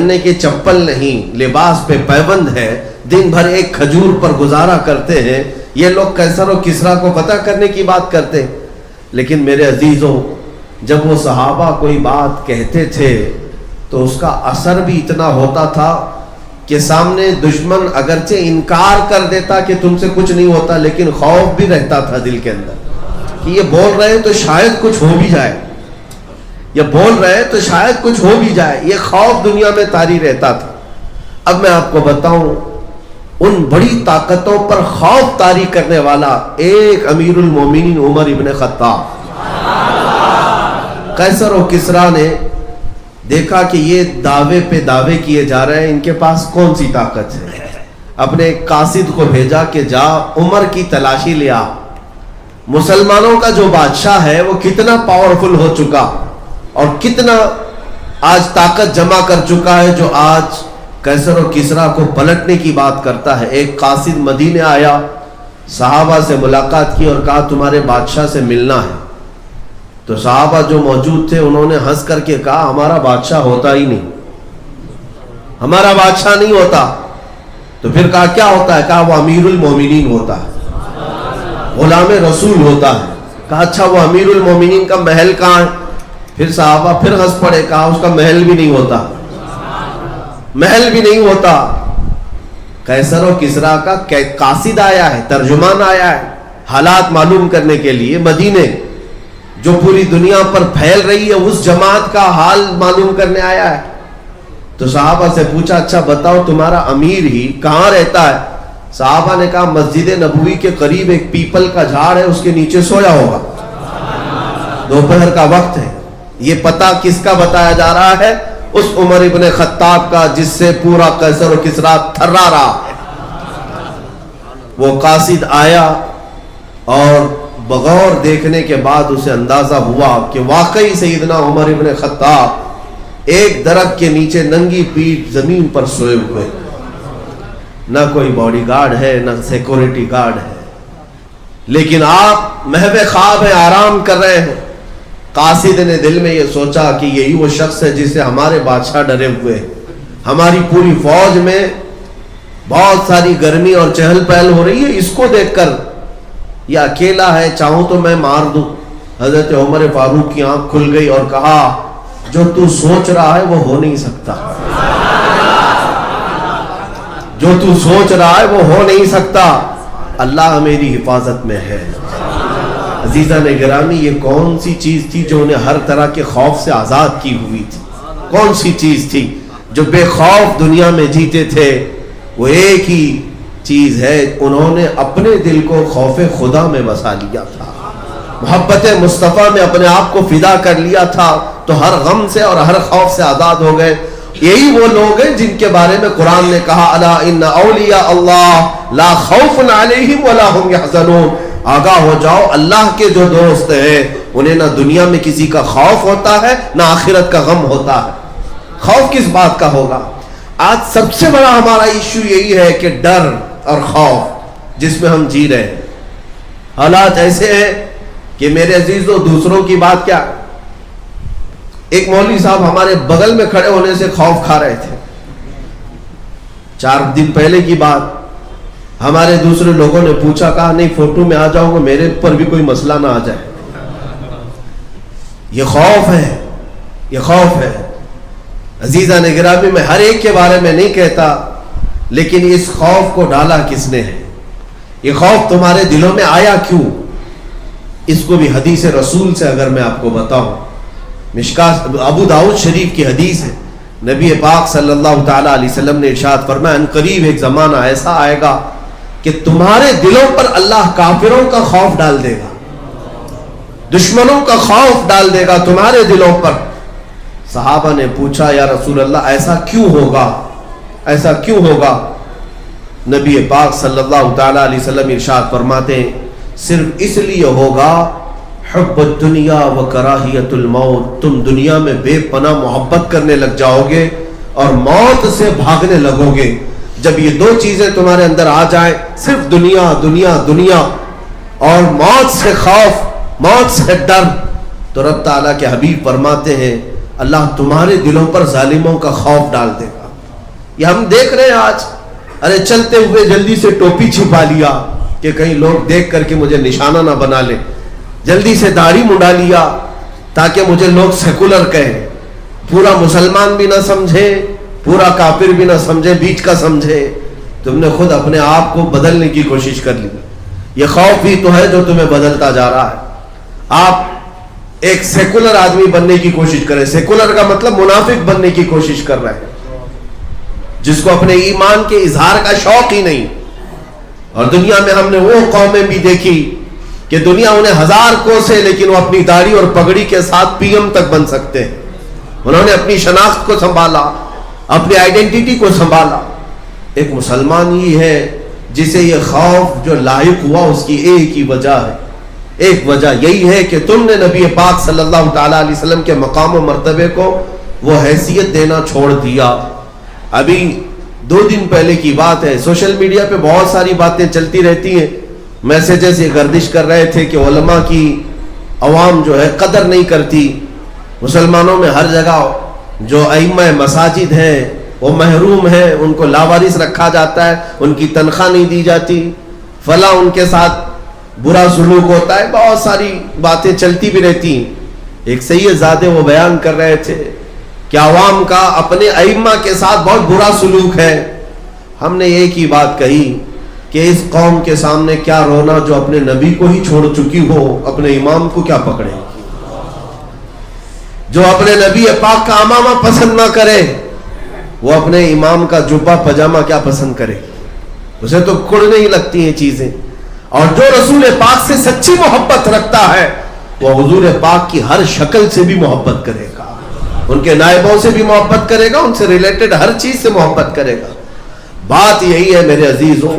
پہننے کے چپل نہیں، لباس پہ پیبند ہے، دن بھر ایک کھجور پر گزارا کرتے ہیں، یہ لوگ قیصر و کسریٰ کو فتح کرنے کی بات کرتے. لیکن میرے عزیزوں، جب وہ صحابہ کوئی بات کہتے تھے تو اس کا اثر بھی اتنا ہوتا تھا کہ سامنے دشمن اگرچہ انکار کر دیتا کہ تم سے کچھ نہیں ہوتا، لیکن خوف بھی رہتا تھا دل کے اندر کہ یہ بول رہے ہیں تو شاید کچھ ہو بھی جائے، یہ بول رہے ہیں تو شاید کچھ ہو بھی جائے. یہ خوف دنیا میں طاری رہتا تھا. اب میں آپ کو بتاؤں، ان بڑی طاقتوں پر خوف طاری کرنے والا ایک امیر المومنین عمر ابن خطاب. قیصر و کسریٰ نے دیکھا کہ یہ دعوے پہ دعوے کیے جا رہے ہیں، ان کے پاس کون سی طاقت ہے. اپنے ایک قاصد کو بھیجا کہ جا عمر کی تلاشی لیا، مسلمانوں کا جو بادشاہ ہے وہ کتنا پاورفل ہو چکا اور کتنا آج طاقت جمع کر چکا ہے جو آج قیصر و کسریٰ کو پلٹنے کی بات کرتا ہے. ایک قاصد مدینے آیا، صحابہ سے ملاقات کی اور کہا تمہارے بادشاہ سے ملنا ہے. تو صحابہ جو موجود تھے انہوں نے ہنس کر کے کہا ہمارا بادشاہ ہوتا ہی نہیں، ہمارا بادشاہ نہیں ہوتا. تو پھر کہا کیا ہوتا ہے؟ کہا وہ امیر المومنین ہوتا ہے، غلام رسول ہوتا ہے. کہا اچھا وہ امیر المومنین کا محل کہاں ہے؟ پھر صحابہ پھر ہنس پڑے، کہا اس کا محل بھی نہیں ہوتا، محل بھی نہیں ہوتا. قیصر و کسریٰ کا قاصد آیا ہے، ترجمان آیا ہے حالات معلوم کرنے کے لیے، مدینے جو پوری دنیا پر پھیل رہی ہے اس جماعت کا حال معلوم کرنے آیا ہے. تو صحابہ سے پوچھا اچھا بتاؤ تمہارا امیر ہی کہاں رہتا ہے؟ صحابہ نے کہا مسجد نبوی کے قریب ایک پیپل کا جھاڑ ہے، اس کے نیچے سویا ہوگا، دوپہر کا وقت ہے. یہ پتہ کس کا بتایا جا رہا ہے؟ اس عمر ابن خطاب کا جس سے پورا قیصر و کسریٰ تھرا رہا ہے. وہ قاصد آیا اور بغور دیکھنے کے بعد اسے اندازہ ہوا کہ واقعی سیدنا عمر ابن خطاب ایک درخت کے نیچے ننگی پیٹھ زمین پر سوئے ہوئے، نہ کوئی باڈی گارڈ ہے نہ سیکورٹی گارڈ ہے، لیکن آپ محو خواب ہیں، آرام کر رہے ہیں. قاصد نے دل میں یہ سوچا کہ یہی وہ شخص ہے جس سے ہمارے بادشاہ ڈرے ہوئے ہیں. ہماری پوری فوج میں بہت ساری گرمی اور چہل پہل ہو رہی ہے، اس کو دیکھ کر یہ اکیلا ہے، چاہوں تو میں مار دوں. حضرت عمر فاروق کی آنکھ کھل گئی اور کہا جو تو سوچ رہا ہے وہ ہو نہیں سکتا، جو تو سوچ رہا ہے وہ ہو نہیں سکتا، اللہ میری حفاظت میں ہے. عزیزان گرامی، یہ کون سی چیز تھی جو انہیں ہر طرح کے خوف سے آزاد کی ہوئی تھی؟ کون سی چیز تھی جو بے خوف دنیا میں جیتے تھے؟ وہ ایک ہی چیز ہے، انہوں نے اپنے دل کو خوف خدا میں بسا لیا تھا، محبت مصطفیٰ میں اپنے آپ کو فدا کر لیا تھا، تو ہر غم سے اور ہر خوف سے آزاد ہو گئے. یہی وہ لوگ ہیں جن کے بارے میں قرآن نے کہا الا ان اولیاء اللہ لا خوف علیہم ولا هم يحزنون. آگاہ ہو جاؤ، اللہ کے جو دوست ہیں انہیں نہ دنیا میں کسی کا خوف ہوتا ہے نہ آخرت کا غم ہوتا ہے. خوف کس بات کا ہوگا؟ آج سب سے بڑا ہمارا ایشو یہی ہے کہ ڈر اور خوف جس میں ہم جی رہے ہیں. حالات ایسے ہیں کہ میرے عزیزو دوسروں کی بات کیا، ایک مولوی صاحب ہمارے بغل میں کھڑے ہونے سے خوف کھا رہے تھے. 4 دن پہلے کی بات، ہمارے دوسرے لوگوں نے پوچھا، کہا نہیں فوٹو میں آ جاؤں گا، میرے پر بھی کوئی مسئلہ نہ آ جائے. یہ خوف ہے، یہ خوف ہے. عزیزان گرامی، میں ہر ایک کے بارے میں نہیں کہتا، لیکن اس خوف کو ڈالا کس نے ہے؟ یہ خوف تمہارے دلوں میں آیا کیوں؟ اس کو بھی حدیث رسول سے اگر میں آپ کو بتاؤں، مشکاۃ ابو داؤد شریف کی حدیث ہے، نبی پاک صلی اللہ تعالیٰ علیہ وسلم نے ارشاد فرمایا ان قریب ایک زمانہ ایسا آئے گا کہ تمہارے دلوں پر اللہ کافروں کا خوف ڈال دے گا، دشمنوں کا خوف ڈال دے گا تمہارے دلوں پر. صحابہ نے پوچھا یا رسول اللہ ایسا کیوں ہوگا، ایسا کیوں ہوگا؟ نبی پاک صلی اللہ تعالیٰ علیہ وسلم ارشاد فرماتے ہیں صرف اس لیے ہوگا حب الدنیا و کراہیت الموت، تم دنیا میں بے پناہ محبت کرنے لگ جاؤ گے اور موت سے بھاگنے لگو گے. جب یہ 2 چیزیں تمہارے اندر آ جائیں، صرف دنیا دنیا دنیا اور موت سے خوف، موت سے ڈر، تو رب تعالیٰ کے حبیب فرماتے ہیں اللہ تمہارے دلوں پر ظالموں کا خوف ڈال دے گا. یہ ہم دیکھ رہے ہیں آج. ارے چلتے ہوئے جلدی سے ٹوپی چھپا لیا کہ کہیں لوگ دیکھ کر کے مجھے نشانہ نہ بنا لے. جلدی سے داڑھی منڈا لیا تاکہ مجھے لوگ سیکولر کہیں. پورا مسلمان بھی نہ سمجھے, پورا کافر بھی نہ سمجھے, بیچ کا سمجھے. تم نے خود اپنے آپ کو بدلنے کی کوشش کر لی. یہ خوف ہی تو ہے جو تمہیں بدلتا جا رہا ہے. آپ ایک سیکولر آدمی بننے کی کوشش کریں. سیکولر کا مطلب منافق بننے کی کوشش کر رہے ہیں, جس کو اپنے ایمان کے اظہار کا شوق ہی نہیں. اور دنیا میں ہم نے وہ قومیں بھی دیکھی کہ دنیا انہیں 1000 کوسے لیکن وہ اپنی داڑھی اور پگڑی کے ساتھ پی ایم تک بن سکتے ہیں. انہوں نے اپنی شناخت کو سنبھالا, اپنی آئیڈینٹی کو سنبھالا. ایک مسلمان ہی ہے جسے یہ خوف جو لاحق ہوا اس کی ایک ہی وجہ ہے. ایک وجہ یہی ہے کہ تم نے نبی پاک صلی اللہ تعالی علیہ وسلم کے مقام و مرتبے کو وہ حیثیت دینا چھوڑ دیا. ابھی 2 دن پہلے کی بات ہے, سوشل میڈیا پہ بہت ساری باتیں چلتی رہتی ہیں. میسیجز یہ گردش کر رہے تھے کہ علماء کی عوام جو ہے قدر نہیں کرتی. مسلمانوں میں ہر جگہ جو ائمہ مساجد ہیں وہ محروم ہیں, ان کو لاوارث رکھا جاتا ہے, ان کی تنخواہ نہیں دی جاتی, فلاں ان کے ساتھ برا سلوک ہوتا ہے. بہت ساری باتیں چلتی بھی رہتی ہیں. ایک سید زادے وہ بیان کر رہے تھے کہ عوام کا اپنے ائمہ کے ساتھ بہت برا سلوک ہے. ہم نے ایک ہی بات کہی کہ اس قوم کے سامنے کیا رونا جو اپنے نبی کو ہی چھوڑ چکی ہو, اپنے امام کو کیا پکڑے. جو اپنے نبی پاک کا امامہ پسند نہ کرے وہ اپنے امام کا جبہ پجامہ کیا پسند کرے. اسے تو کڑنے ہی لگتی ہیں چیزیں. اور جو رسول پاک سے سچی محبت رکھتا ہے وہ حضور پاک کی ہر شکل سے بھی محبت کرے گا, ان کے نائبوں سے بھی محبت کرے گا, ان سے ریلیٹڈ ہر چیز سے محبت کرے گا. بات یہی ہے میرے عزیزوں,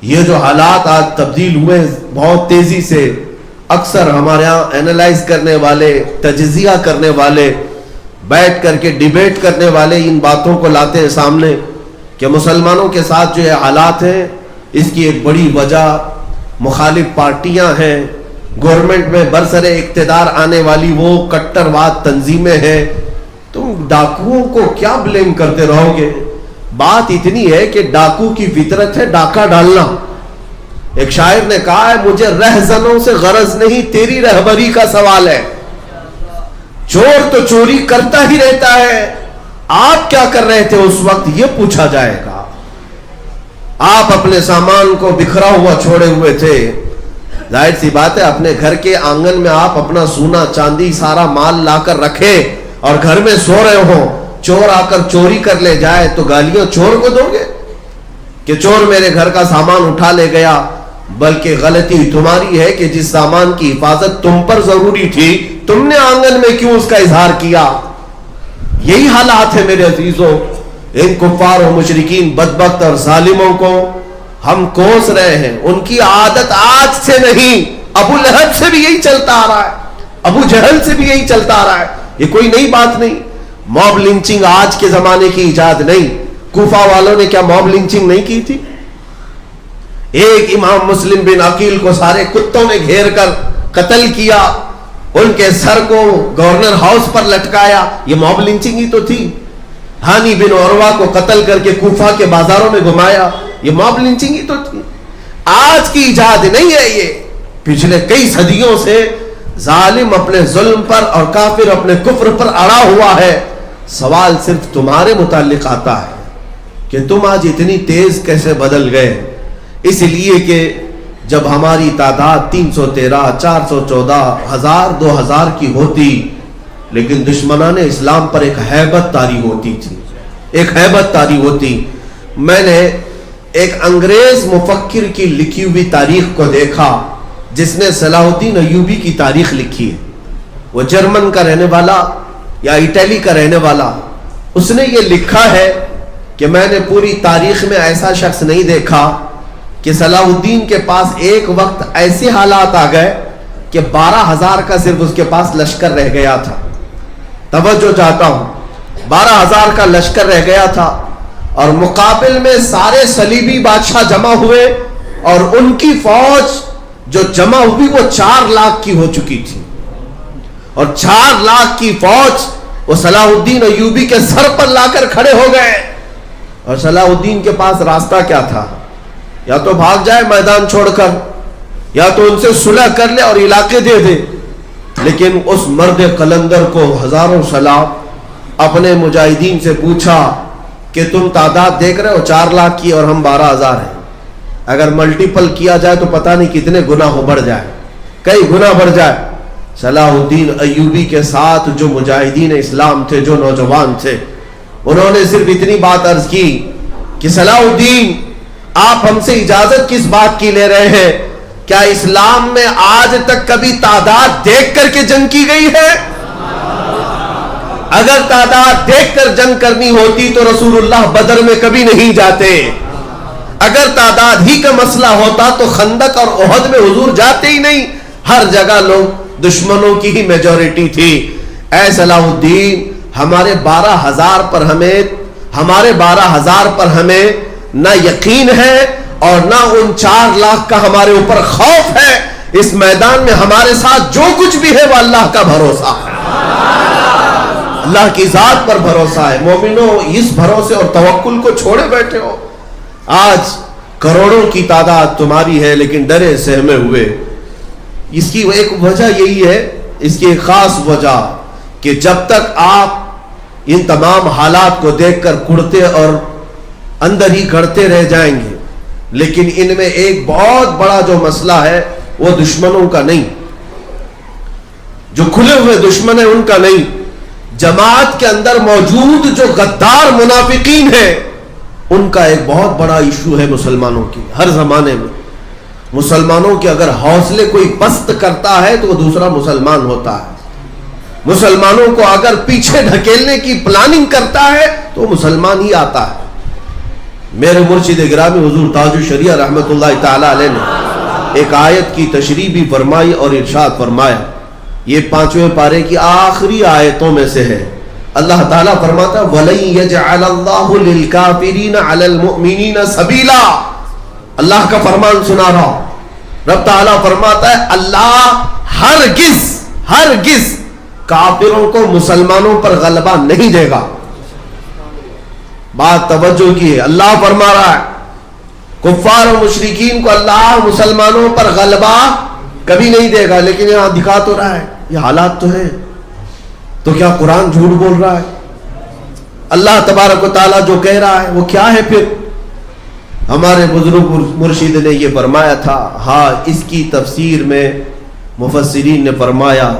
یہ جو حالات آج تبدیل ہوئے بہت تیزی سے, اکثر ہمارے ہاں اینالائز کرنے والے, تجزیہ کرنے والے, بیٹھ کر کے ڈیبیٹ کرنے والے ان باتوں کو لاتے ہیں سامنے کہ مسلمانوں کے ساتھ جو یہ حالات ہیں اس کی ایک بڑی وجہ مخالف پارٹیاں ہیں, گورنمنٹ میں برسر اقتدار آنے والی وہ کٹر واد تنظیمیں ہیں. تم ڈاکوؤں کو کیا بلیم کرتے رہو گے. بات اتنی ہے کہ ڈاکو کی فطرت ہے ڈاکہ ڈالنا. ایک شاعر نے کہا ہے مجھے رہزنوں سے غرض نہیں, تیری رہبری کا سوال ہے. چور تو چوری کرتا ہی رہتا ہے, آپ کیا کر رہے تھے اس وقت یہ پوچھا جائے گا. آپ اپنے سامان کو بکھرا ہوا چھوڑے ہوئے تھے. ظاہر سی بات ہے اپنے گھر کے آنگن میں آپ اپنا سونا چاندی سارا مال لا کر رکھے اور گھر میں سو رہے ہو, چور آ کر چوری کر لے جائے تو گالیاں چور کو دو گے کہ چور میرے گھر کا سامان اٹھا لے گیا. بلکہ غلطی تمہاری ہے کہ جس سامان کی حفاظت تم پر ضروری تھی تم نے آنگن میں کیوں اس کا اظہار کیا. یہی حالات ہے میرے عزیزوں. ان کفار و مشرکین بدبخت اور ظالموں کو ہم کوس رہے ہیں. ان کی عادت آج سے نہیں, ابو لہب سے بھی یہی چلتا آ رہا ہے, ابو جہل سے بھی یہی چلتا آ رہا ہے. یہ کوئی نئی بات نہیں. موب لنچنگ آج کے زمانے کی ایجاد نہیں. کوفہ والوں نے کیا موب لنچنگ نہیں کی تھی؟ ایک امام مسلم بن عقیل کو سارے کتوں نے گھیر کر قتل کیا, ان کے سر کو گورنر ہاؤس پر لٹکایا. یہ موب لنچنگ ہی تو تھی. ہانی بن عروہ کو قتل کر کے کوفہ کے بازاروں میں گھمایا. یہ موب لنچنگ ہی تو تھی. آج کی ایجاد نہیں ہے. یہ پچھلے کئی صدیوں سے ظالم اپنے ظلم پر اور کافر اپنے کفر پر اڑا ہوا ہے. سوال صرف تمہارے متعلق آتا ہے کہ تم آج اتنی تیز کیسے بدل گئے. اس لیے کہ جب ہماری تعداد 313, 414, 1000, 2000 کی ہوتی لیکن دشمنان اسلام پر ایک ہیبت طاری ہوتی تھی, ایک ہیبت طاری ہوتی. میں نے ایک انگریز مفکر کی لکھی ہوئی تاریخ کو دیکھا جس نے صلاح الدین ایوبی کی تاریخ لکھی ہے. وہ جرمن کا رہنے والا یا اٹلی کا رہنے والا. اس نے یہ لکھا ہے کہ میں نے پوری تاریخ میں ایسا شخص نہیں دیکھا کہ صلاح الدین کے پاس ایک وقت ایسے حالات آ گئے کہ 12,000 کا صرف اس کے پاس لشکر رہ گیا تھا. توجہ چاہتا ہوں, 12,000 کا لشکر رہ گیا تھا اور مقابل میں سارے صلیبی بادشاہ جمع ہوئے اور ان کی فوج جو جمع ہوئی وہ 4 لاکھ کی ہو چکی تھی. اور 4 لاکھ کی فوج وہ صلاح الدین ایوبی کے سر پر لا کر کھڑے ہو گئے. اور صلاح الدین کے پاس راستہ کیا تھا؟ یا تو بھاگ جائے میدان چھوڑ کر، یا تو ان سے صلح کر لے اور علاقے دے دے. لیکن اس مرد قلندر کو ہزاروں سلام اپنے مجاہدین سے پوچھا کہ تم تعداد دیکھ رہے ہو 4 لاکھ کی اور ہم 12,000 ہیں. اگر ملٹیپل کیا جائے تو پتہ نہیں کتنے گنا ہو بڑھ جائے، کئی گنا بڑھ جائے. صلاح الدین ایوبی کے ساتھ جو مجاہدین اسلام تھے، جو نوجوان تھے، انہوں نے صرف اتنی بات عرض کی کہ صلاح الدین آپ ہم سے اجازت کس بات کی لے رہے ہیں؟ کیا اسلام میں آج تک کبھی تعداد دیکھ کر کے جنگ کی گئی ہے؟ اگر تعداد دیکھ کر جنگ کرنی ہوتی تو رسول اللہ بدر میں کبھی نہیں جاتے. اگر تعداد ہی کا مسئلہ ہوتا تو خندق اور احد میں حضور جاتے ہی نہیں. ہر جگہ لوگ دشمنوں کی ہی میجورٹی تھی. اے صلاح الدین، ہمارے 12,000 پر ہمیں نہ یقین ہے اور نہ ان 4 لاکھ کا ہمارے اوپر خوف ہے. اس میدان میں ہمارے ساتھ جو کچھ بھی ہے وہ اللہ کا بھروسہ ہے، اللہ کی ذات پر بھروسہ ہے. مومنوں، اس بھروسے اور توکل کو چھوڑے بیٹھے ہو. آج کروڑوں کی تعداد تمہاری ہے لیکن ڈرے سہمے ہوئے. اس کی ایک وجہ یہی ہے، اس کی ایک خاص وجہ کہ جب تک آپ ان تمام حالات کو دیکھ کر کڑتے اور اندر ہی گڑتے رہ جائیں گے. لیکن ان میں ایک بہت بڑا جو مسئلہ ہے وہ دشمنوں کا نہیں، جو کھلے ہوئے دشمن ہیں ان کا نہیں. جماعت کے اندر موجود جو غدار منافقین ہیں ان کا ایک بہت بڑا ایشو ہے مسلمانوں کی. ہر زمانے میں مسلمانوں کے اگر حوصلے کوئی پست کرتا ہے تو وہ دوسرا مسلمان ہوتا ہے. مسلمانوں کو اگر پیچھے ڈھکیلنے کی پلاننگ کرتا ہے تو وہ مسلمان ہی آتا ہے. میرے مرشد گرامی حضور تاج الشریعہ رحمت اللہ تعالی علیہ نے ایک آیت کی تشریح بھی فرمائی اور ارشاد فرمایا. یہ 5ویں پارے کی آخری آیتوں میں سے ہے. اللہ تعالیٰ فرماتا ہے وَلَن يَجْعَلَ اللَّهُ لِلْكَافِرِينَ عَلَى الْمُؤْمِنِينَ سَبِيلًا. اللہ کا فرمان سنا رہا ہوں. رب تعالیٰ فرماتا ہے اللہ ہرگز کافروں کو مسلمانوں پر غلبہ نہیں دے گا. بات توجہ کی ہے. اللہ فرما رہا ہے کفار و مشرکین کو اللہ مسلمانوں پر غلبہ کبھی نہیں دے گا. لیکن یہاں دکھا تو رہا ہے یہ حالات تو ہے، تو کیا قرآن جھوٹ بول رہا ہے؟ اللہ تبارک و تعالیٰ جو کہہ رہا ہے وہ کیا ہے پھر؟ ہمارے بزرگ مرشد نے یہ فرمایا تھا. ہاں، اس کی تفسیر میں مفسرین نے فرمایا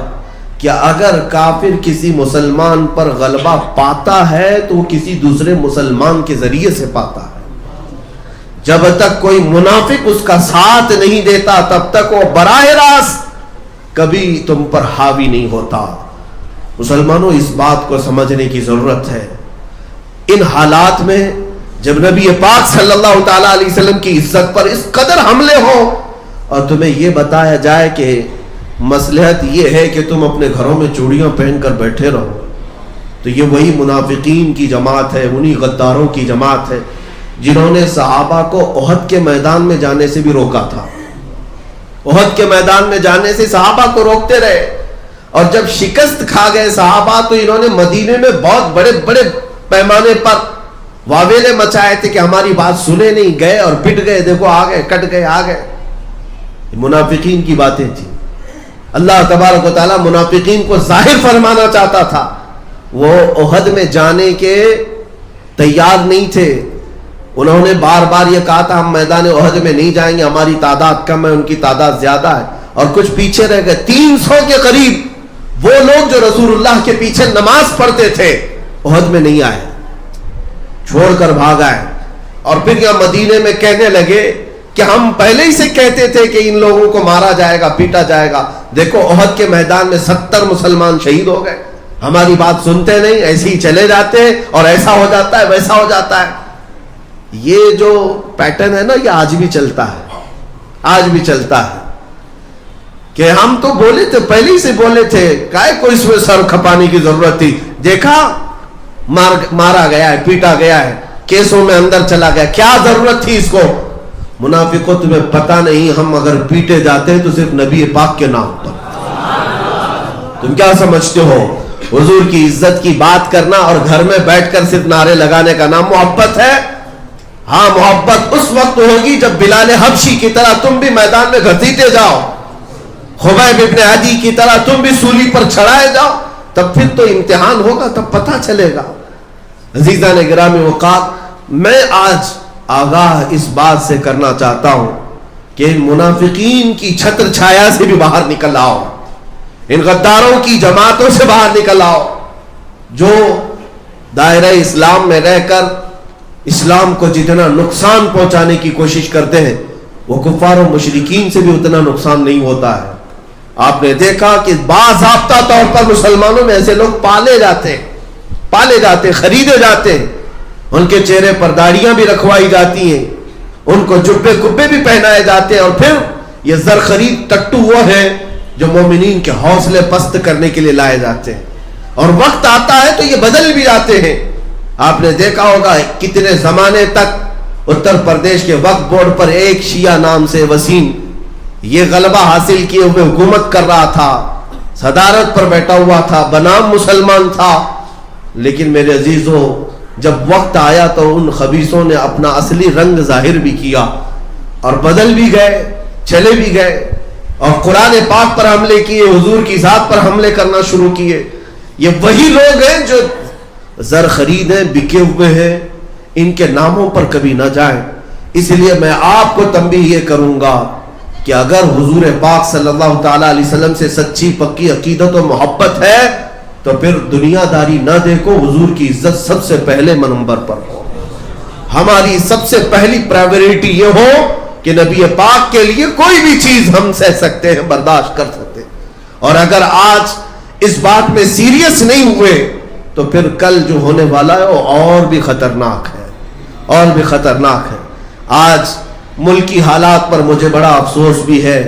کہ اگر کافر کسی مسلمان پر غلبہ پاتا ہے تو وہ کسی دوسرے مسلمان کے ذریعے سے پاتا ہے. جب تک کوئی منافق اس کا ساتھ نہیں دیتا تب تک وہ براہ راست کبھی تم پر حاوی نہیں ہوتا. مسلمانوں، اس بات کو سمجھنے کی ضرورت ہے. ان حالات میں جب نبی پاک صلی اللہ تعالی علیہ وسلم کی عزت پر اس قدر حملے ہوں اور تمہیں یہ بتایا جائے کہ مصلحت یہ ہے کہ تم اپنے گھروں میں چوڑیاں پہن کر بیٹھے رہو، تو یہ وہی منافقین کی جماعت ہے، انہی غداروں کی جماعت ہے جنہوں نے صحابہ کو احد کے میدان میں جانے سے بھی روکا تھا. احد کے میدان میں جانے سے صحابہ کو روکتے رہے، اور جب شکست کھا گئے صحابہ تو انہوں نے مدینے میں بہت بڑے بڑے پیمانے پر واویلے مچائے تھے کہ ہماری بات سنے نہیں، گئے اور پٹ گئے، دیکھو آ گئے، کٹ گئے، آ گئے. منافقین کی باتیں تھیں. اللہ تبارک و تعالیٰ منافقین کو ظاہر فرمانا چاہتا تھا. وہ احد میں جانے کے تیار نہیں تھے. انہوں نے بار بار یہ کہا تھا ہم میدان احد میں نہیں جائیں گے، ہماری تعداد کم ہے، ان کی تعداد زیادہ ہے، اور کچھ پیچھے رہ گئے. 300 کے قریب وہ لوگ جو رسول اللہ کے پیچھے نماز پڑھتے تھے احد میں نہیں آئے، چھوڑ کر بھاگ آئے. اور پھر یہاں مدینے میں کہنے لگے کہ ہم پہلے ہی سے کہتے تھے کہ ان لوگوں کو مارا جائے گا، پیٹا جائے گا. دیکھو احد کے میدان میں 70 مسلمان شہید ہو گئے، ہماری بات سنتے نہیں، ایسے ہی چلے جاتے ہیں اور ایسا ہو جاتا ہے، ویسا ہو جاتا ہے. یہ جو پیٹرن ہے نا، یہ آج بھی چلتا ہے، آج بھی چلتا ہے. کہ ہم تو بولے تھے، پہلے ہی سے بولے تھے، کائے کو اس میں سر کھپانے کی ضرورت تھی؟ دیکھا مارا گیا ہے، پیٹا گیا ہے، کیسوں میں اندر چلا گیا، کیا ضرورت تھی اس کو؟ منافقوں تمہیں پتا نہیں، ہم اگر پیٹے جاتے تو صرف نبی پاک کے نام پر. تم کیا سمجھتے ہو حضور کی عزت کی بات کرنا اور گھر میں بیٹھ کر صرف نعرے لگانے کا نام محبت ہے؟ ہاں، محبت اس وقت ہوگی جب بلال حبشی کی طرح تم بھی میدان میں گھسیٹے جاؤ، خبیب ابن عدی کی طرح تم بھی سولی پر چڑھائے جاؤ، تب پھر تو امتحان ہوگا، تب پتہ چلے گا۔ عزیزان گرامی وقار، میں آج آگاہ اس بات سے کرنا چاہتا ہوں کہ ان منافقین کی چھتر چھایا سے بھی باہر نکل آؤ، ان غداروں کی جماعتوں سے باہر نکل آؤ جو دائرہ اسلام میں رہ کر اسلام کو جتنا نقصان پہنچانے کی کوشش کرتے ہیں وہ کفار و مشرکین سے بھی اتنا نقصان نہیں ہوتا ہے۔ آپ نے دیکھا کہ باضابطہ طور پر مسلمانوں میں ایسے لوگ پالے جاتے، خریدے جاتے ہیں، ان کے چہرے پر داڑیاں بھی رکھوائی جاتی ہیں، ان کو جبے کبے بھی پہنائے جاتے ہیں، اور پھر یہ زر خرید ٹٹو وہ ہے جو مومنین کے حوصلے پست کرنے کے لیے لائے جاتے ہیں، اور وقت آتا ہے تو یہ بدل بھی جاتے ہیں۔ آپ نے دیکھا ہوگا کتنے زمانے تک اتر پردیش کے وقف بورڈ پر ایک شیعہ نام سے وسیم یہ غلبہ حاصل کیے ہوئے حکومت کر رہا تھا، صدارت پر بیٹھا ہوا تھا، بنام مسلمان تھا، لیکن میرے عزیزوں جب وقت آیا تو ان خبیثوں نے اپنا اصلی رنگ ظاہر بھی کیا اور بدل بھی گئے، چلے بھی گئے، اور قرآن پاک پر حملے کیے، حضور کی ذات پر حملے کرنا شروع کیے۔ یہ وہی لوگ ہیں جو زر خرید ہیں، بکے ہوئے ہیں، ان کے ناموں پر کبھی نہ جائیں۔ اس لیے میں آپ کو تنبیہ یہ کروں گا کہ اگر حضور پاک صلی اللہ تعالی علیہ وسلم سے سچی پکی عقیدت و محبت ہے تو پھر دنیا داری نہ دیکھو، حضور کی عزت سب سے پہلے نمبر پر ہو۔ ہماری سب سے پہلی پرائیورٹی یہ ہو کہ نبی پاک کے لیے کوئی بھی چیز ہم سہ سکتے ہیں، برداشت کر سکتے ہیں، اور اگر آج اس بات میں سیریس نہیں ہوئے تو پھر کل جو ہونے والا ہے وہ اور بھی خطرناک ہے۔ آج ملکی حالات پر مجھے بڑا افسوس بھی ہے،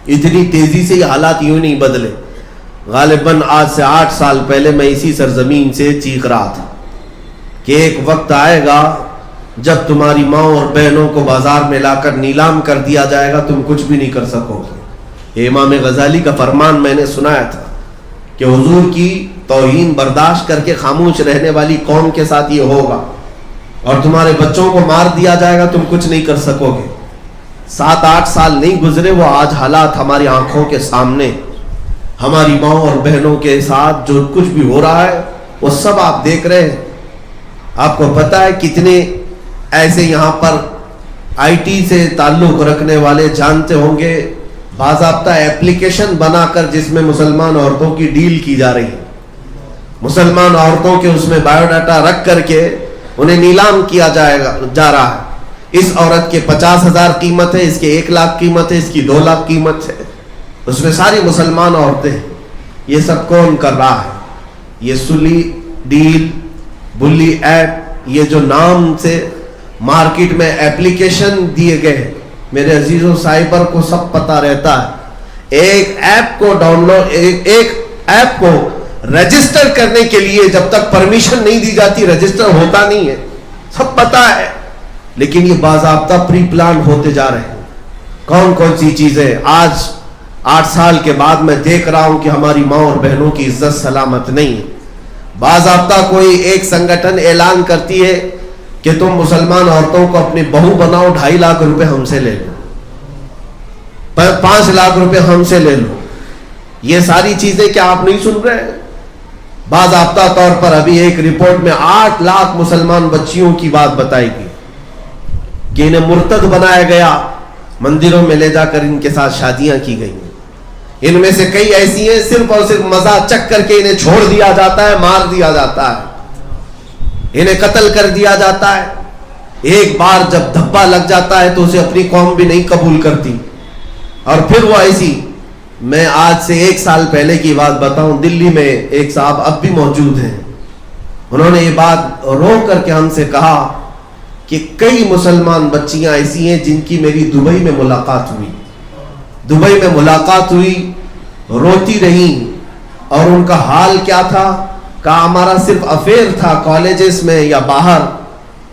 اتنی تیزی سے یہ حالات یوں نہیں بدلے۔ غالباً آج سے 8 سال پہلے میں اسی سرزمین سے چیخ رہا تھا کہ ایک وقت آئے گا جب تمہاری ماں اور بہنوں کو بازار میں لا کر نیلام کر دیا جائے گا، تم کچھ بھی نہیں کر سکو گے۔ امام غزالی کا فرمان میں نے سنایا تھا کہ حضور کی توہین برداشت کر کے خاموش رہنے والی قوم کے ساتھ یہ ہوگا، اور تمہارے بچوں کو مار دیا جائے گا، تم کچھ نہیں کر سکو گے۔ 7-8 سال نہیں گزرے، وہ آج حالات ہماری آنکھوں کے سامنے، ہماری ماں اور بہنوں کے ساتھ جو کچھ بھی ہو رہا ہے وہ سب آپ دیکھ رہے ہیں۔ آپ کو پتا ہے کتنے ایسے یہاں پر آئی ٹی سے تعلق رکھنے والے جانتے ہوں گے باضابطہ ایپلیکیشن بنا کر جس میں مسلمان عورتوں کی ڈیل کی جا رہی ہے، مسلمان عورتوں کے اس میں بایو ڈاٹا رکھ کر کے انہیں نیلام کیا جا رہا ہے۔ اس عورت کے 50,000 قیمت ہے، اس کے 1 لاکھ قیمت ہے، اس کی 2 لاکھ قیمت ہے، اس میں ساری مسلمان عورتیں ہیں۔ یہ سب کون کر رہا ہے؟ یہ سلی، ڈیل، بلی ایپ، یہ جو نام سے مارکیٹ میں ایپلیکیشن دیے گئے ہیں، میرے عزیزوں سائبر کو سب پتہ رہتا ہے۔ ایک ایپ کو ڈاؤن لوڈ، ایک ایپ کو رجسٹر کرنے کے لیے جب تک پرمیشن نہیں دی جاتی رجسٹر ہوتا نہیں ہے، سب پتہ ہے، لیکن یہ باضابطہ پری پلان ہوتے جا رہے ہیں۔ کون سی چیزیں آج 8 سال کے بعد میں دیکھ رہا ہوں کہ ہماری ماں اور بہنوں کی عزت سلامت نہیں ہے۔ باضابطہ کوئی ایک سنگٹھن اعلان کرتی ہے کہ تم مسلمان عورتوں کو اپنی بہو بناؤ، 2.5 لاکھ روپے ہم سے لے لو، 5 لاکھ روپے ہم سے لے لو۔ یہ ساری چیزیں کیا آپ نہیں سن رہے ہیں؟ باضابطہ طور پر ابھی ایک رپورٹ میں 8 لاکھ مسلمان بچیوں کی بات بتائی گئی کہ انہیں مرتد بنایا گیا، مندروں میں لے جا کر ان کے ساتھ شادیاں کی گئی۔ ان میں سے کئی ایسی ہیں صرف اور صرف مزہ چک کر کے انہیں چھوڑ دیا جاتا ہے، مار دیا جاتا ہے، انہیں قتل کر دیا جاتا ہے۔ ایک بار جب دھبا لگ جاتا ہے تو اسے اپنی قوم بھی نہیں قبول کرتی، اور پھر وہ ایسی۔ میں آج سے 1 سال پہلے کی بات بتاؤں، دلی میں ایک صاحب اب بھی موجود ہیں، انہوں نے یہ بات رو کر کے ہم سے کہا کہ کئی مسلمان بچیاں ایسی ہیں جن کی میری دبئی میں ملاقات ہوئی، روتی رہیں، اور ان کا حال کیا تھا؟ کہا ہمارا صرف افیئر تھا کالجز میں یا باہر،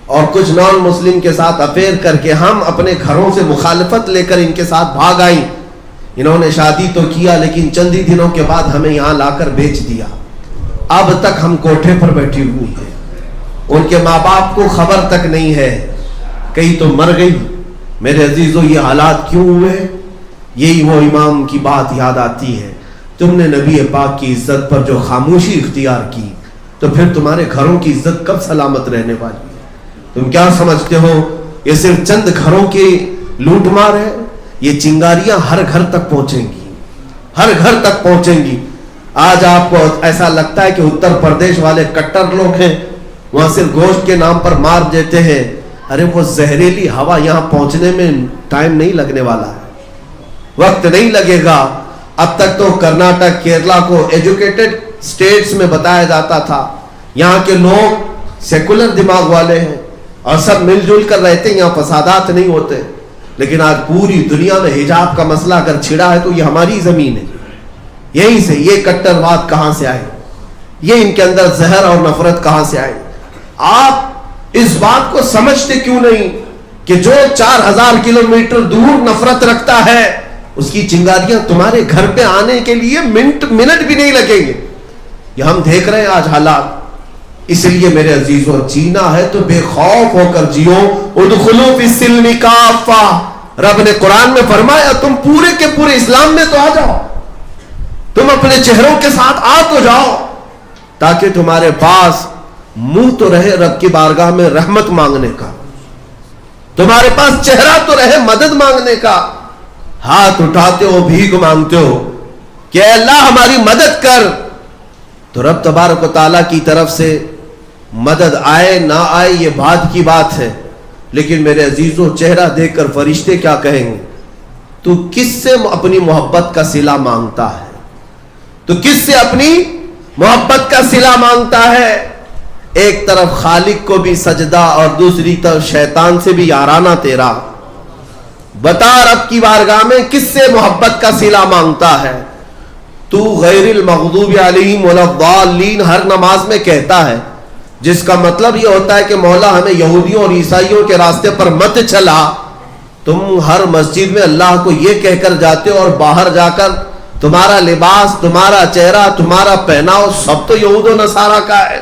اور کچھ نان مسلم کے ساتھ افیئر کر کے ہم اپنے گھروں سے مخالفت لے کر ان کے ساتھ بھاگ آئیں۔ انہوں نے شادی تو کیا لیکن چند ہی دنوں کے بعد ہمیں یہاں لا کر بیچ دیا۔ اب تک ہم کوٹھے پر بیٹھی ہوئی ہیں, ان کے ماں باپ کو خبر تک نہیں ہے, کہیں تو مر گئی. میرے عزیزوں, یہ حالات کیوں ہوئے؟ یہی وہ امام کی بات یاد آتی ہے, تم نے نبی پاک کی عزت پر جو خاموشی اختیار کی, تو پھر تمہارے گھروں کی عزت کب سلامت رہنے والی ہے؟ تم کیا سمجھتے ہو یہ صرف چند گھروں کی لوٹ مار ہے؟ یہ چنگاریاں ہر گھر تک پہنچیں گی, ہر گھر تک پہنچیں گی. آج آپ کو ایسا لگتا ہے کہ اتر پردیش والے کٹر لوگ ہیں, وہاں صرف گوشت کے نام پر مار دیتے ہیں. ارے وہ زہریلی ہوا یہاں پہنچنے میں ٹائم نہیں لگنے والا ہے, وقت نہیں لگے گا. اب تک تو کرناٹک, کیرلا کو ایجوکیٹڈ سٹیٹس میں بتایا جاتا تھا, یہاں کے لوگ سیکولر دماغ والے ہیں اور سب مل جل کر رہتے ہیں, یہاں فسادات نہیں ہوتے. لیکن آج پوری دنیا میں حجاب کا مسئلہ اگر چھڑا ہے تو یہ ہماری زمین ہے. یہیں سے یہ کٹر واد کہاں سے آئے, یہ ان کے اندر زہر اور نفرت کہاں سے آئے؟ آپ اس بات کو سمجھتے کیوں نہیں کہ جو 4000 کلومیٹر دور نفرت رکھتا ہے, اس کی چنگاریاں تمہارے گھر پہ آنے کے لیے منٹ بھی نہیں لگیں گے. یہ ہم دیکھ رہے ہیں آج حالات. اس لیے میرے عزیزوں, جینا ہے تو بے خوف ہو کر جیو. ادخلوا فی السلم کافہ, رب نے قرآن میں فرمایا تم پورے کے پورے اسلام میں تو آ جاؤ, تم اپنے چہروں کے ساتھ آ تو جاؤ, تاکہ تمہارے پاس منہ تو رہے رب کی بارگاہ میں رحمت مانگنے کا, تمہارے پاس چہرہ تو رہے مدد مانگنے کا. ہاتھ اٹھاتے ہو, بھیک مانگتے ہو کہ اے اللہ ہماری مدد کر, تو رب تبارک و تعالیٰ کی طرف سے مدد آئے نہ آئے یہ بعد کی بات ہے. لیکن میرے عزیزوں, چہرہ دیکھ کر فرشتے کیا کہیں گے؟ تو کس سے اپنی محبت کا صلہ مانگتا ہے؟ تو کس سے اپنی محبت کا صلہ مانگتا ہے؟ ایک طرف خالق کو بھی سجدہ اور دوسری طرف شیطان سے بھی یارانہ تیرا. بتا رب کی بارگاہ میں کس سے محبت کا صلہ مانگتا ہے؟ تو غیر المغضوب علیہم ولا الضالین ہر نماز میں کہتا ہے, جس کا مطلب یہ ہوتا ہے کہ مولا ہمیں یہودیوں اور عیسائیوں کے راستے پر مت چلا. تم ہر مسجد میں اللہ کو یہ کہہ کر جاتے ہو اور باہر جا کر تمہارا لباس, تمہارا چہرہ, تمہارا پہناؤ سب تو یہود و نصارہ کا ہے.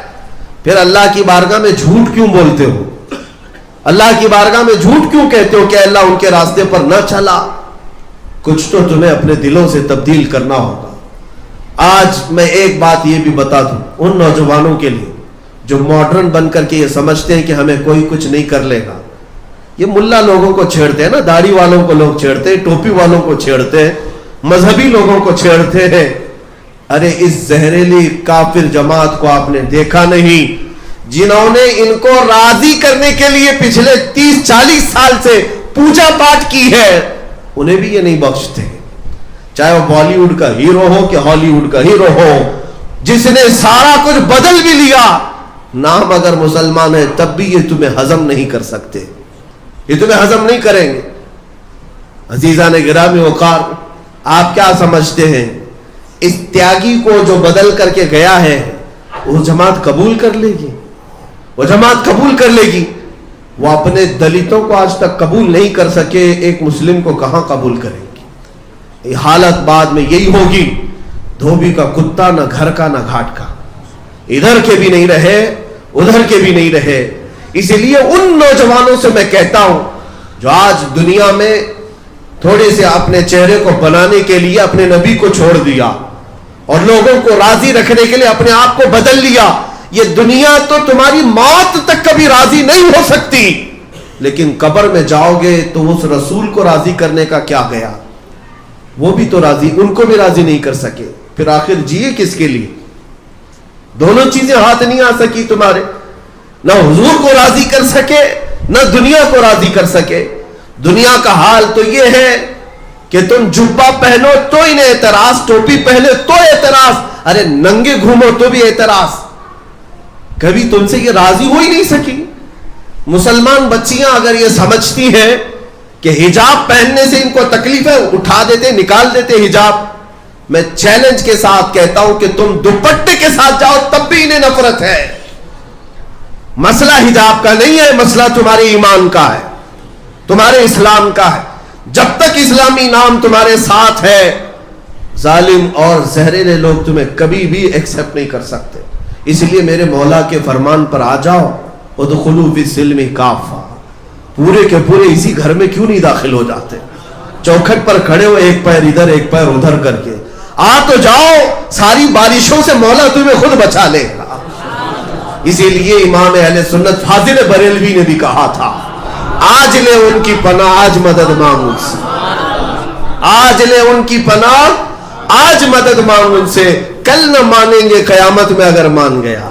پھر اللہ کی بارگاہ میں جھوٹ کیوں بولتے ہو؟ اللہ کی بارگاہ میں جھوٹ کیوں کہتے ہو کہ اللہ ان کے راستے پر نہ چلا؟ کچھ تو تمہیں اپنے دلوں سے تبدیل کرنا ہوگا. آج میں ایک بات یہ بھی بتا دوں ان نوجوانوں کے لیے جو ماڈرن بن کر کے یہ سمجھتے ہیں کہ ہمیں کوئی کچھ نہیں کر لے گا. یہ ملا لوگوں کو چھیڑتے ہیں نا, داڑھی والوں کو لوگ چھیڑتے ہیں, ٹوپی والوں کو چھیڑتے ہیں, مذہبی لوگوں کو چھیڑتے ہیں. ارے اس زہریلی کافر جماعت کو آپ نے دیکھا نہیں, جنہوں نے ان کو راضی کرنے کے لیے پچھلے 30-40 سال سے پوجا پاٹ کی ہے, انہیں بھی یہ نہیں بخشتے. چاہے وہ بالی ووڈ کا ہیرو ہو کہ ہالی ووڈ کا ہیرو ہو, جس نے سارا کچھ بدل بھی لیا, نام اگر مسلمان ہے تب بھی یہ تمہیں ہضم نہیں کر سکتے, یہ تمہیں ہضم نہیں کریں گے. عزیزان گرامی وقار, آپ کیا سمجھتے ہیں اس تیاگی کو جو بدل کر کے گیا ہے وہ جماعت قبول کر لے گی؟ وہ جماعت قبول کر لے گی؟ وہ اپنے دلتوں کو آج تک قبول نہیں کر سکے, ایک مسلم کو کہاں قبول کریں گی؟ حالت بعد میں یہی ہوگی, دھوبی کا کتا نہ گھر کا نہ گھاٹ کا, ادھر کے بھی نہیں رہے ادھر کے بھی نہیں رہے. اسی لیے ان نوجوانوں سے میں کہتا ہوں جو آج دنیا میں تھوڑے سے اپنے چہرے کو بنانے کے لیے اپنے نبی کو چھوڑ دیا اور لوگوں کو راضی رکھنے کے لیے اپنے آپ کو بدل لیا, یہ دنیا تو تمہاری موت تک کبھی راضی نہیں ہو سکتی, لیکن قبر میں جاؤ گے تو اس رسول کو راضی کرنے کا کیا گیا؟ وہ بھی تو راضی, ان کو بھی راضی نہیں کر سکے. پھر آخر جیے کس کے لیے؟ دونوں چیزیں ہاتھ نہیں آ سکی تمہارے, نہ حضور کو راضی کر سکے نہ دنیا کو راضی کر سکے. دنیا کا حال تو یہ ہے کہ تم جبہ پہنو تو انہیں اعتراض, ٹوپی پہنے تو اعتراض, ارے ننگے گھومو تو بھی اعتراض. کبھی تم سے یہ راضی ہو ہی نہیں سکی. مسلمان بچیاں اگر یہ سمجھتی ہیں کہ حجاب پہننے سے ان کو تکلیف ہے, اٹھا دیتے, نکال دیتے حجاب. میں چیلنج کے ساتھ کہتا ہوں کہ تم دوپٹے کے ساتھ جاؤ تب بھی انہیں نفرت ہے. مسئلہ حجاب کا نہیں ہے, مسئلہ تمہارے ایمان کا ہے, تمہارے اسلام کا ہے. جب تک اسلامی نام تمہارے ساتھ ہے, ظالم اور زہریلے لوگ تمہیں کبھی بھی ایکسپٹ نہیں کر سکتے. اس لیے میرے مولا کے فرمان پر آ جاؤ، ادخلوا فی السلم کافہ، پورے کے پورے اسی گھر میں کیوں نہیں داخل ہو جاتے؟ چوکھٹ پر کھڑے ہو، ایک پیر ادھر ایک پیر ادھر کر کے آ تو جاؤ، ساری بارشوں سے مولا تمہیں خود بچا لے گا۔ اسی لیے امام اہل سنت فاضل بریلوی نے بھی کہا تھا، آج لے ان کی پناہ آج مدد مانگ ان سے، آج لے ان کی پناہ آج مدد مانگ ان سے، کل نہ مانیں گے قیامت میں اگر مان گیا۔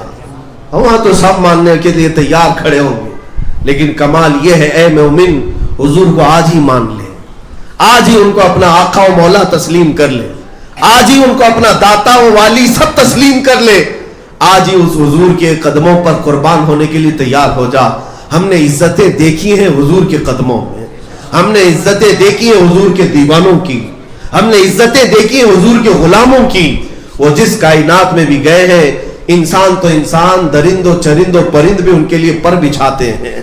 وہاں تو سب ماننے کے لیے تیار کھڑے ہوں گے، لیکن کمال یہ ہے اے مومن حضور کو آج ہی مان لے، آج ہی ان کو اپنا آقا و مولا تسلیم کر لے، آج ہی ان کو اپنا داتا و والی سب تسلیم کر لے، آج ہی اس حضور کے قدموں پر قربان ہونے کے لیے تیار ہو جا۔ ہم نے عزتیں دیکھی ہیں حضور کے قدموں میں، ہم نے عزتیں دیکھی ہیں حضور کے دیوانوں کی، ہم نے عزتیں دیکھی ہیں حضور کے غلاموں کی۔ وہ جس کائنات میں بھی گئے ہیں، انسان تو انسان، درند و چرند و پرند بھی ان کے لیے پر بچھاتے ہیں۔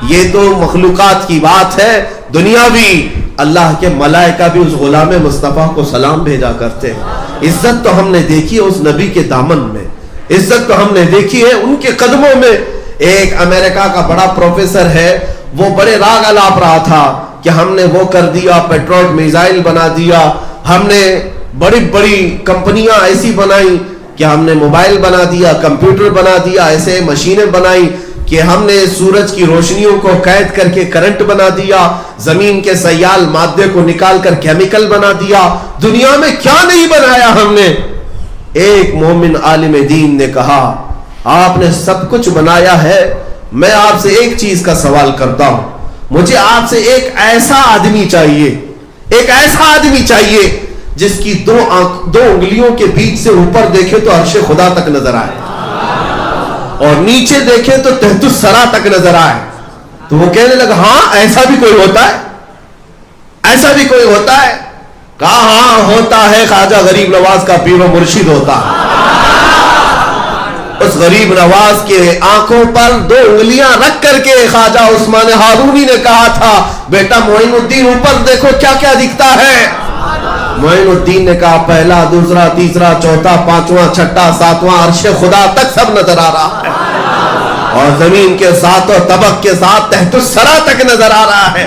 یہ تو مخلوقات کی بات ہے، دنیاوی اللہ کے ملائکہ بھی اس غلام مصطفیٰ کو سلام بھیجا کرتے ہیں۔ عزت تو ہم نے دیکھی ہے اس نبی کے دامن میں، عزت تو ہم نے دیکھی ہے ان کے قدموں میں۔ ایک امریکہ کا بڑا پروفیسر ہے، وہ بڑے راگ الاپ رہا تھا کہ ہم نے وہ کر دیا، پیٹرول میزائل بنا دیا، ہم نے بڑی بڑی کمپنیاں ایسی بنائی کہ ہم نے موبائل بنا دیا، کمپیوٹر بنا دیا، ایسے مشینیں بنائی کہ ہم نے سورج کی روشنیوں کو قید کر کے کرنٹ بنا دیا، زمین کے سیال مادے کو نکال کر کیمیکل بنا دیا، دنیا میں کیا نہیں بنایا ہم نے۔ ایک مومن عالم دین نے کہا آپ نے سب کچھ بنایا ہے، میں آپ سے ایک چیز کا سوال کرتا ہوں، مجھے آپ سے ایک ایسا آدمی چاہیے، ایک ایسا آدمی چاہیے جس کی دو انگلیوں کے بیچ سے اوپر دیکھے تو عرش خدا تک نظر آئے اور نیچے دیکھے تو تحت الثری تک نظر آئے۔ تو وہ کہنے لگا ہاں ایسا بھی کوئی ہوتا ہے، ایسا بھی کوئی ہوتا ہے؟ کہا ہاں ہوتا ہے، خواجہ غریب نواز کا پیر و مرشد ہوتا ہے۔ اس غریب نواز کے آنکھوں پر دو انگلیاں رکھ کر کے خواجہ عثمان ہارونی نے کہا تھا بیٹا معین الدین اوپر دیکھو کیا کیا دکھتا ہے۔ معین الدین نے کہا پہلا، دوسرا، تیسرا، چوتھا، پانچواں، چھٹا، ساتواں، عرش خدا تک سب نظر آ رہا ہے اور زمین کے ساتوں طبق کے ساتھ تحت الثری تک نظر آ رہا ہے۔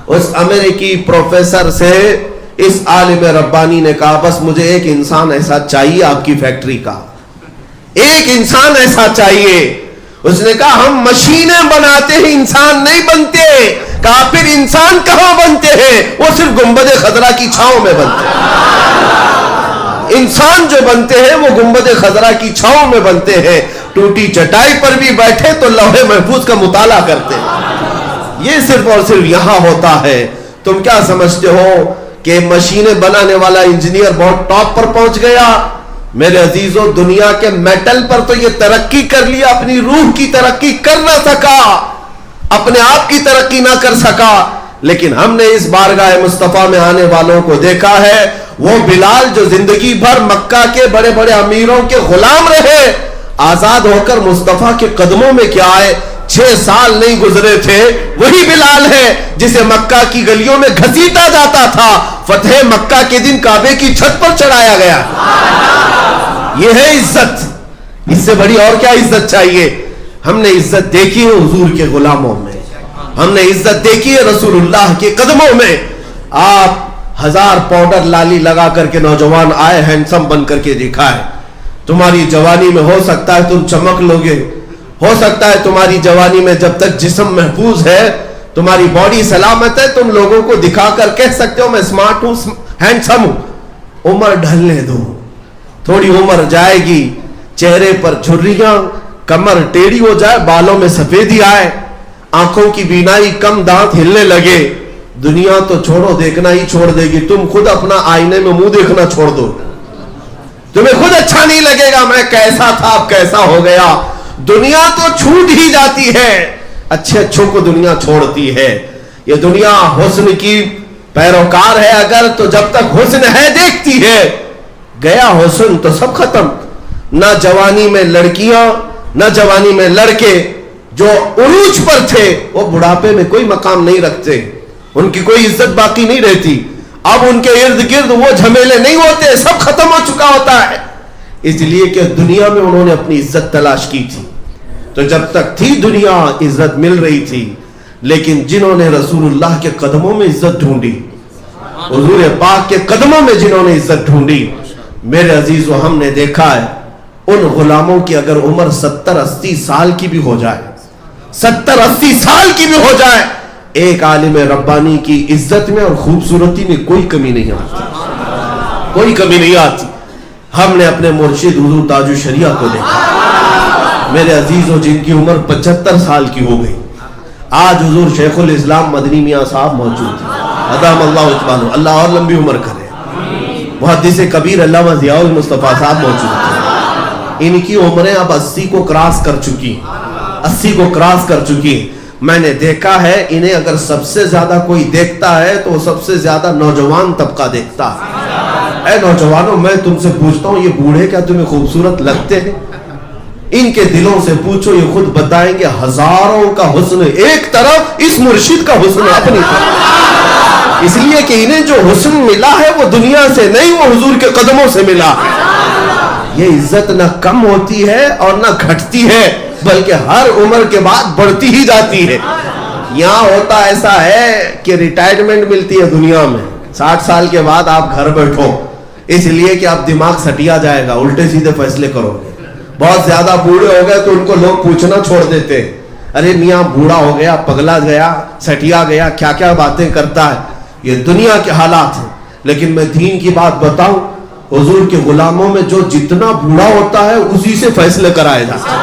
اس امریکی پروفیسر سے اس عالم ربانی نے کہا بس مجھے ایک انسان ایسا چاہیے آپ کی فیکٹری کا، ایک انسان ایسا چاہیے۔ اس نے کہا ہم مشینیں بناتے ہیں، انسان نہیں بنتے۔ کہا پھر انسان کہاں بنتے ہیں؟ وہ صرف گنبد خضرا کی چھاؤں میں بنتے ہیں۔ انسان جو بنتے ہیں وہ گنبد خضرا کی چھاؤں میں بنتے ہیں، ٹوٹی چٹائی پر بھی بیٹھے تو لوح محفوظ کا مطالعہ کرتے ہیں۔ یہ صرف اور صرف یہاں ہوتا ہے۔ تم کیا سمجھتے ہو کہ مشینیں بنانے والا انجینئر بہت ٹاپ پر پہنچ گیا؟ میرے عزیزوں دنیا کے میٹل پر تو یہ ترقی کر لیا، اپنی روح کی ترقی کر نہ سکا، اپنے آپ کی ترقی نہ کر سکا۔ لیکن ہم نے اس بارگاہ مصطفیٰ میں آنے والوں کو دیکھا ہے، وہ بلال جو زندگی بھر مکہ کے بڑے بڑے امیروں کے غلام رہے، آزاد ہو کر مصطفیٰ کے قدموں میں کیا آئے، 6 سال نہیں گزرے تھے، وہی بلال ہے جسے مکہ کی گلیوں میں گھسیٹا جاتا تھا، فتح مکہ کے دن کعبے کی چھت پر چڑھایا گیا۔ یہ ہے عزت، اس سے بڑی اور کیا عزت چاہیے؟ ہم نے عزت دیکھی ہے حضور کے غلاموں میں، ہم نے عزت دیکھی ہے رسول اللہ کے قدموں میں۔ آپ 1000 پاؤڈر لالی لگا کر کے نوجوان آئے، ہینڈسم بن کر کے دکھائے، تمہاری جوانی میں ہو سکتا ہے تم چمک لوگے، ہو سکتا ہے تمہاری جوانی میں جب تک جسم محفوظ ہے، تمہاری باڈی سلامت ہے، تم لوگوں کو دکھا کر کہہ سکتے ہو میں سمارٹ ہوں، ہینڈسم ہوں۔ عمر ڈھلنے دو، تھوڑی عمر جائے گی، چہرے پر جھریاں، کمر ٹیڑھی ہو جائے، بالوں میں سفیدی آئے، آنکھوں کی بینائی کم، دانت ہلنے لگے، دنیا تو چھوڑو دیکھنا ہی چھوڑ دے گی، تم خود اپنا آئینے میں منہ دیکھنا چھوڑ دو، تمہیں خود اچھا نہیں لگے گا میں کیسا تھا اب کیسا ہو گیا۔ دنیا تو چھوٹ ہی جاتی ہے، اچھے اچھوں کو دنیا چھوڑتی ہے۔ یہ دنیا حسن کی پیروکار ہے اگر، تو جب تک حسن ہے دیکھتی ہے، گیا حسن تو سب ختم۔ نہ جوانی میں لڑکیاں نہ جوانی میں لڑکے جو عروج پر تھے وہ بڑھاپے میں کوئی مقام نہیں رکھتے، ان کی کوئی عزت باقی نہیں رہتی۔ اب ان کے ارد گرد وہ جھمیلے نہیں ہوتے، سب ختم ہو چکا ہوتا ہے۔ اس لیے کہ دنیا میں انہوں نے اپنی عزت تلاش کی تھی، تو جب تک تھی دنیا عزت مل رہی تھی، لیکن جنہوں نے رسول اللہ کے قدموں میں عزت ڈھونڈی، حضور پاک کے قدموں میں جنہوں نے عزت ڈھونڈی، میرے عزیزو ہم نے دیکھا ہے ان غلاموں کی اگر عمر 70-80 سال کی بھی ہو جائے، 70-80 سال کی بھی ہو جائے، ایک عالم ربانی کی عزت میں اور خوبصورتی میں کوئی کمی نہیں آتی، کوئی کمی نہیں آتی۔ ہم نے اپنے مرشد حضور تاج الشریعہ کو دیکھا، میرے عزیزو جن کی عمر 75 سال کی ہو گئی، آج حضور شیخ الاسلام مدنی میاں صاحب موجود ہیں، ادام اللہ عثمان، اللہ اور لمبی عمر کرے۔ محدث کبیر علامہ ضیاء المصطفیٰ صاحب موجود ہیں، ان کی عمریں اب 80 کو کراس کر چکی، 80 کو کراس کر چکی۔ میں نے دیکھا ہے انہیں اگر سب سے زیادہ کوئی دیکھتا ہے تو سب سے زیادہ نوجوان طبقہ دیکھتا ہے۔ اے نوجوانوں، میں تم سے پوچھتا ہوں، یہ بوڑھے کیا تمہیں خوبصورت لگتے ہیں؟ ان کے دلوں سے پوچھو، یہ خود بتائیں گے ہزاروں کا حسن ایک طرف، اس مرشد کا حسن اپنی طرف، اس لیے کہ انہیں جو حسن ملا ہے وہ دنیا سے نہیں، وہ حضور کے قدموں سے ملا۔ یہ عزت نہ کم ہوتی ہے اور نہ گھٹتی ہے، بلکہ ہر عمر کے بعد بڑھتی ہی جاتی ہے۔ یہاں ہوتا ایسا ہے کہ ریٹائرمنٹ ملتی ہے دنیا میں، 60 سال کے بعد آپ گھر بیٹھو، اس لیے کہ آپ دماغ سٹیا جائے گا، الٹے سیدھے فیصلے کرو گے۔ بہت زیادہ بوڑھے ہو گئے تو ان کو لوگ پوچھنا چھوڑ دیتے، ارے میاں بوڑھا ہو گیا، پگلا گیا، سٹیا گیا، کیا کیا باتیں کرتا ہے۔ یہ دنیا کے حالات ہیں، لیکن میں دین کی بات بتاؤں، حضور کے غلاموں میں جو جتنا بوڑھا ہوتا ہے اسی سے فیصلے کرائے جاتے ہیں۔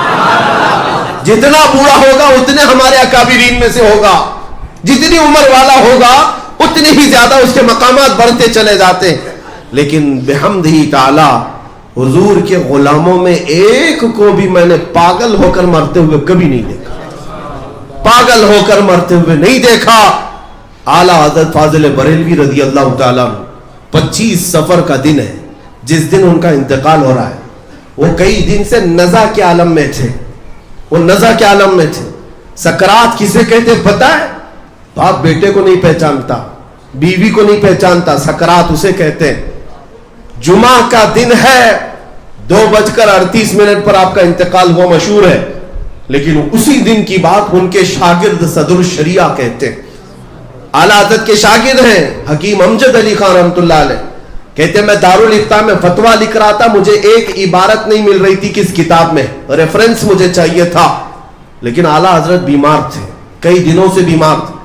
جتنا بوڑھا ہوگا اتنے ہمارے اکابرین میں سے ہوگا، جتنی عمر والا ہوگا اتنے ہی زیادہ اس کے مقامات بڑھتے چلے جاتے ہیں۔ لیکن بحمدہ تعالی حضور کے غلاموں میں ایک کو بھی میں نے پاگل ہو کر مرتے ہوئے کبھی نہیں دیکھا، پاگل ہو کر مرتے ہوئے نہیں دیکھا۔ اعلیٰ حضرت فاضل بریلوی رضی اللہ تعالیٰ 25 صفر کا دن ہے جس دن ان کا انتقال ہو رہا ہے، وہ کئی دن سے نزع کے عالم میں تھے، وہ نزع کے عالم میں تھے۔ سکرات کسے کہتے پتہ ہے؟ باپ بیٹے کو نہیں پہچانتا، بیوی کو نہیں پہچانتا، سکرات اسے کہتے ہیں۔ جمعہ کا دن ہے، 2:38 پر آپ کا انتقال ہوا، مشہور ہے، لیکن اسی دن کی بات ان کے شاگرد صدر الشریعہ کہتے ہیں۔ اعلیٰ حضرت کے شاگرد ہیں حکیم امجد علی خان رحمۃ اللہ علیہ، کہتے ہیں میں دارالافتاء میں فتویٰ لکھ رہا تھا، مجھے ایک عبارت نہیں مل رہی تھی کس کتاب میں، ریفرنس مجھے چاہیے تھا، لیکن اعلیٰ حضرت بیمار تھے، کئی دنوں سے بیمار تھے،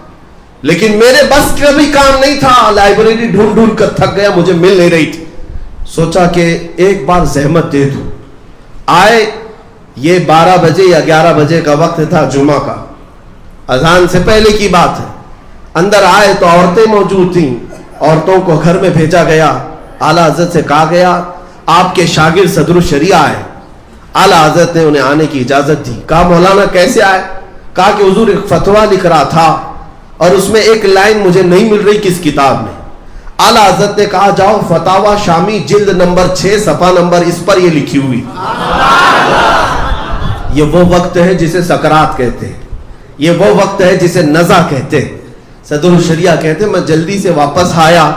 لیکن میرے بس کا بھی کام نہیں تھا، لائبریری ڈھونڈ ڈھونڈ کر تھک گیا، مجھے مل نہیں رہی تھی۔ سوچا کہ ایک بار زحمت دے دوں۔ آئے، یہ 12 بجے یا 11 بجے کا وقت تھا جمعہ کا، اذان سے پہلے کی بات ہے۔ اندر آئے تو عورتیں موجود تھیں، عورتوں کو گھر میں بھیجا گیا، اعلیٰ حضرت سے کہا گیا آپ کے شاگرد صدر الشریعہ آئے۔ اعلیٰ حضرت نے انہیں آنے کی اجازت دی۔ کہا مولانا کیسے آئے؟ کہا کہ حضور ایک فتویٰ لکھ رہا تھا اور اس میں ایک لائن مجھے نہیں مل رہی کس کتاب میں۔ اعلیٰ حضرت نے کہا جاؤ فتاوی شامی جلد نمبر 6 صفحہ نمبر اس پر یہ لکھی ہوئی۔ یہ وہ وقت ہے جسے سکرات کہتے ہیں، یہ وہ وقت ہے جسے نزع کہتے ہیں۔ صدر الشریعہ کہتے ہیں میں جلدی سے واپس آیا،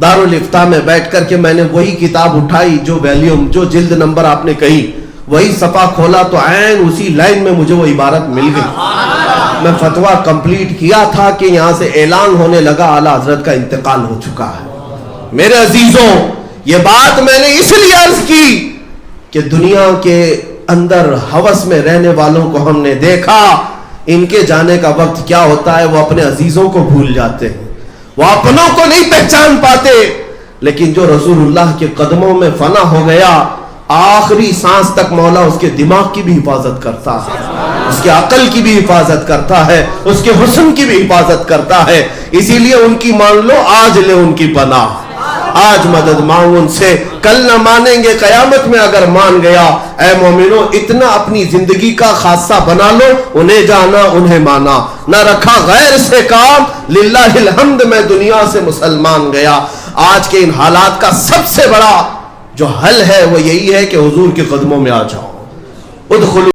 دارالافتاء میں بیٹھ کر کے میں نے وہی کتاب اٹھائی جو ویلیوم، جو جلد نمبر آپ نے کہی، وہی صفحہ کھولا تو عین اسی لائن میں مجھے وہ عبارت مل گئی۔ میں فتویٰ کمپلیٹ کیا تھا کہ یہاں سے اعلان ہونے لگا اعلیٰ حضرت کا انتقال ہو چکا ہے۔ میرے عزیزوں، یہ بات میں نے اس لیے عرض کی کہ دنیا کے اندر ہوس میں رہنے والوں کو ہم نے دیکھا، ان کے جانے کا وقت کیا ہوتا ہے، وہ اپنے عزیزوں کو بھول جاتے ہیں، وہ اپنوں کو نہیں پہچان پاتے، لیکن جو رسول اللہ کے قدموں میں فنا ہو گیا، آخری سانس تک مولا اس کے دماغ کی بھی حفاظت کرتا ہے، اس کے عقل کی بھی حفاظت کرتا ہے، اس کے حسن کی بھی حفاظت کرتا ہے۔ اسی لیے ان کی مان لو، آج لے ان کی پناہ، آج مدد مانگ ان سے، کل نہ مانیں گے، قیامت میں اگر مان گیا۔ اے مومنوں، اتنا اپنی زندگی کا خاصہ بنا لو، انہیں جانا انہیں مانا، نہ رکھا غیر سے کام، للہ الحمد میں دنیا سے مسلمان گیا۔ آج کے ان حالات کا سب سے بڑا جو حل ہے وہ یہی ہے کہ حضور کے قدموں میں آ جاؤ۔ ادخلوا